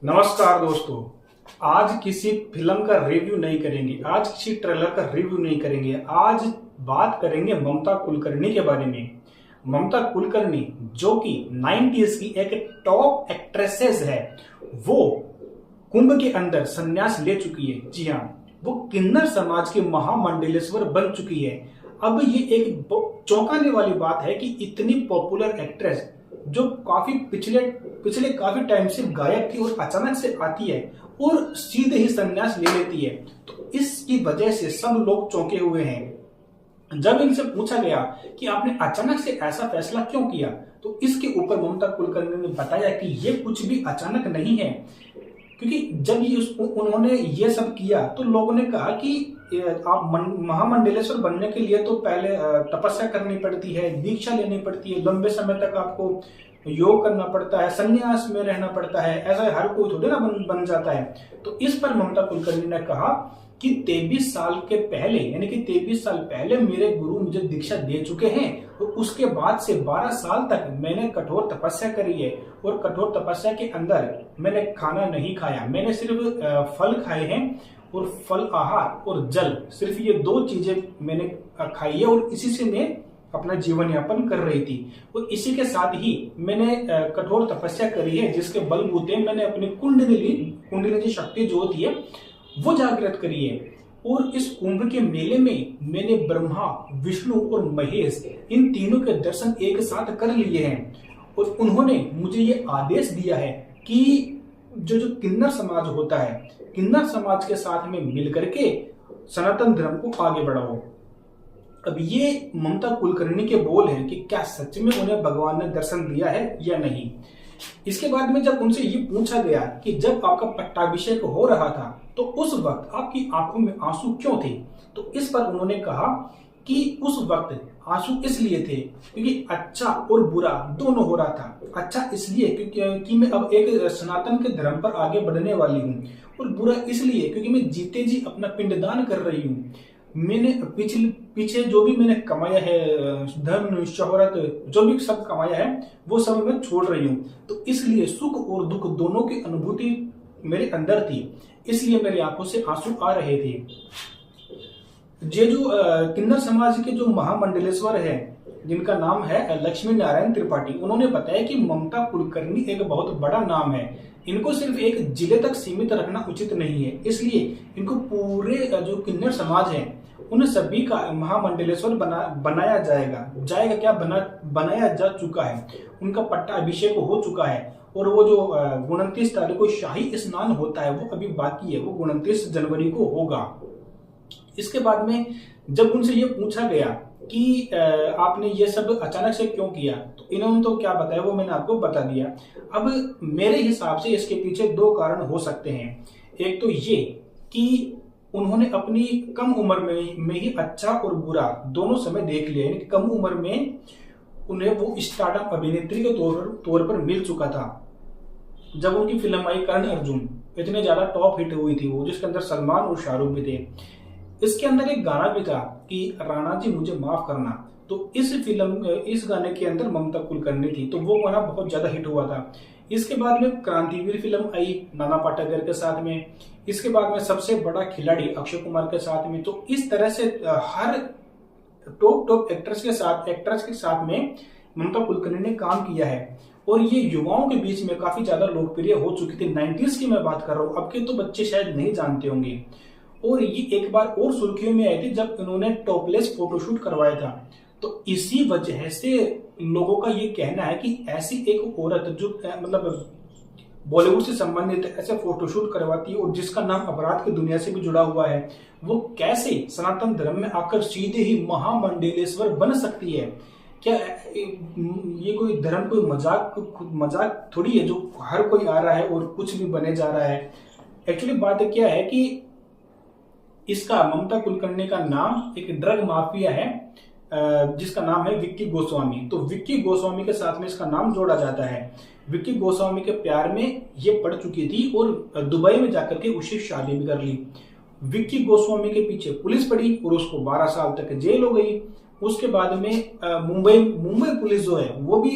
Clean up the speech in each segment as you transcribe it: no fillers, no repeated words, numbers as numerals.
नमस्कार दोस्तों। आज किसी फिल्म का रिव्यू नहीं करेंगे, आज किसी ट्रेलर का रिव्यू नहीं करेंगे। आज बात करेंगे ममता कुलकर्णी के बारे में। ममता कुलकर्णी जो कि 90s की एक टॉप एक्ट्रेसेस है, वो कुंभ के अंदर संन्यास ले चुकी है। जी हाँ, वो किन्नर समाज के महामंडलेश्वर बन चुकी है। अब ये एक चौंकाने वाली बात है कि इतनी पॉपुलर एक्ट्रेस जो काफी पिछले पिछले काफी टाइम से गायब थी और अचानक से आती है और सीधे ही संन्यास ले लेती है, तो इसकी वजह से सब लोग चौंके हुए हैं। जब इनसे पूछा गया कि आपने अचानक से ऐसा फैसला क्यों किया, तो इसके ऊपर ममता कुलकर्णी ने बताया कि ये कुछ भी अचानक नहीं है, क्योंकि जब उन्होंने ये सब किया तो लोगों ने कहा कि आप महामंडलेश्वर बनने के लिए तो पहले तपस्या करनी पड़ती है, दीक्षा लेनी पड़ती है, लंबे समय तक आपको योग करना पड़ता है, संन्यास में रहना पड़ता है, ऐसा हर कोई थोड़ी ना बन जाता है। तो इस पर ममता कुलकर्णी ने कहा कि 23 साल के पहले, यानी कि 23 साल पहले मेरे गुरु मुझे दीक्षा दे चुके हैं, तो उसके बाद से 12 साल तक मैंने कठोर तपस्या करी है और कठोर तपस्या के अंदर मैंने खाना नहीं खाया, मैंने सिर्फ फल खाए हैं और फल आहार और जल, सिर्फ ये दो चीजें मैंने खाई है और इसी से मैं अपना जीवन यापन कर रही थी। और इसी के साथ ही मैंने कठोर तपस्या करी है, जिसके बलबूते मैंने अपनी कुंडली शक्ति जो होती है वो जागृत करी है। और इस कुंभ के मेले में मैंने ब्रह्मा, विष्णु और महेश, इन तीनों के दर्शन एक साथ कर लिए हैं। और उन्होंने मुझे ये आदेश दिया है कि जो किन्नर समाज होता है, किन्नर समाज के साथ में मिलकर के सनातन धर्म को आगे बढ़ाओ। अब ये ममता कुलकर्णी के बोल हैं कि क्या सच में उन्हें भगवान ने दर्शन दिया है या नहीं। इसके बाद में जब उनसे ये पूछा गया कि जब आपका पट्टाभिषेक हो रहा था तो उस वक्त आपकी आंखों में आंसू क्यों थे, तो इस पर उन्होंने कहा कि उस वक्त आंसू इसलिए थे क्योंकि अच्छा और बुरा दोनों हो रहा था। अच्छा इसलिए क्योंकि मैं अब एक सनातन के धर्म पर आगे बढ़ने वाली हूँ, और बुरा इसलिए क्योंकि मैं जीते जी अपना पिंडदान कर रही हूँ। मैंने पीछे जो भी मैंने कमाया है, धन शोहरत जो भी सब कमाया है, वो सब मैं छोड़ रही हूँ। तो इसलिए सुख और दुख दोनों की अनुभूति मेरे अंदर थी, इसलिए मेरी आंखों से आंसू आ रहे थे। ये जो किन्नर समाज के जो महामंडलेश्वर है, जिनका नाम है लक्ष्मी नारायण त्रिपाठी, उन्होंने बताया कि ममता कुलकर्णी एक बहुत बड़ा नाम है, इनको सिर्फ एक जिले तक सीमित रखना उचित नहीं है, इसलिए इनको पूरे जो किन्नर समाज है उन सभी का महामंडलेश्वर बनाया जाएगा क्या बनाया जा चुका है। उनका पट्टा अभिषेक हो चुका है और वो जो 29 तारीख को शाही स्नान होता है वो अभी बाकी है, वो 29 जनवरी को होगा। इसके बाद में जब उनसे ये पूछा गया कि आपने ये सब अचानक से क्यों किया, तो इन्होंने तो क्या बताया वो मैंने आपको बता दिया। अब मेरे हिसाब से इसके पीछे दो कारण हो सकते हैं। एक तो ये कि उन्होंने अपनी कम उम्र में ही अच्छा और बुरा दोनों समय देख लिया, यानी कम उम्र में उन्हें वो स्टार्टअप अभिनेत्री के तौर पर मिल चुका था। जब उनकी फिल्म आई करण अर्जुन, इतने ज्यादा टॉप हिट हुई थी वो, जिसके अंदर सलमान और शाहरुख भी थे। इसके अंदर एक गाना भी था कि राणा जी मुझे माफ करना, तो इस गाने के अंदर ममता कुलकर्णी थी, तो वो गाना बहुत ज्यादा हिट हुआ था। इसके बाद में क्रांतिवीर फिल्म आई नाना पाटेकर के साथ में, इसके बाद में सबसे बड़ा खिलाड़ी अक्षय कुमार के साथ में। तो इस तरह से हर टॉप एक्ट्रेस के साथ में ममता कुलकर्णी ने काम किया है, और ये युवाओं के बीच में काफी ज्यादा लोकप्रिय हो चुकी थी। 90s की मैं बात कर रहा हूँ, अब के तो बच्चे शायद नहीं जानते होंगे। और ये एक बार और सुर्खियों में आई थी जब इन्होंने टॉपलेस फोटोशूट करवाया था। तो इसी वजह से लोगों का ये कहना है कि ऐसी एक औरत जो मतलब बॉलीवुड से संबंधित ऐसे फोटोशूट करवाती है और जिसका नाम अपराध की दुनिया से भी जुड़ा हुआ है, वो कैसे सनातन धर्म में आकर सीधे ही महामंडलेश्वर बन सकती है। क्या ये कोई धर्म कोई मजाक थोड़ी है जो हर कोई आ रहा है और कुछ भी बने जा रहा है। एक्चुअली बात क्या है कि इसका ममता कुलकर्णी का नाम एक ड्रग माफिया है जिसका नाम है विक्की गोस्वामी। तो विक्की गोस्वामी के साथ में इसका नाम जोड़ा जाता है। विक्की गोस्वामी के प्यार में ये पड़ चुकी थी और दुबई में जाकर के उससे शादी भी कर ली। विक्की गोस्वामी के पीछे पुलिस पड़ी और उसको 12 साल तक जेल हो गई। उसके बाद में मुंबई पुलिस जो है वो भी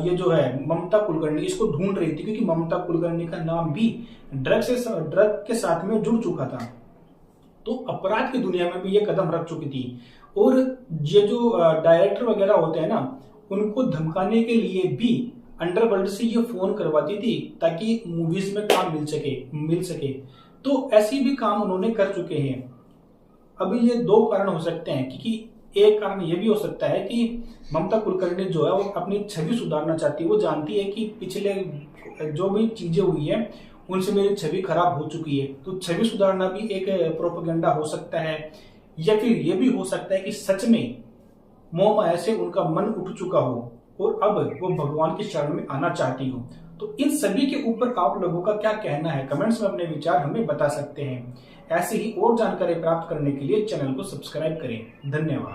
ये जो है ममता कुलकर्णी इसको ढूंढ रही थी, क्योंकि ममता कुलकर्णी का नाम भी ड्रग के साथ में जुड़ चुका था। तो अपराध की दुनिया में भी ये कदम रख चुकी थी। और ये जो डायरेक्टर वगैरह होते हैं ना, उनको धमकाने के लिए भी अंडरवर्ल्ड से ये फोन करवाती थी ताकि मूवीज में काम मिल सके। तो ऐसी भी काम उन्होंने कर चुके हैं। अभी ये दो कारण हो सकते हैं, क्योंकि एक कारण ये भी हो सकता है कि ममता कुलकर्णी जो है वो अपनी छवि सुधारना चाहती है। वो जानती है कि पिछले जो भी चीजें हुई है उनसे मेरी छवि खराब हो चुकी है, तो छवि सुधारना भी एक प्रोपेगेंडा हो सकता है। या फिर ये भी हो सकता है कि सच में मोह माया से उनका मन उठ चुका हो और अब वो भगवान की शरण में आना चाहती हो। तो इन सभी के ऊपर आप लोगों का क्या कहना है? कमेंट्स में अपने विचार हमें बता सकते हैं। ऐसे ही और जानकारी प्राप्त करने के लिए चैनल को सब्सक्राइब करें। धन्यवाद।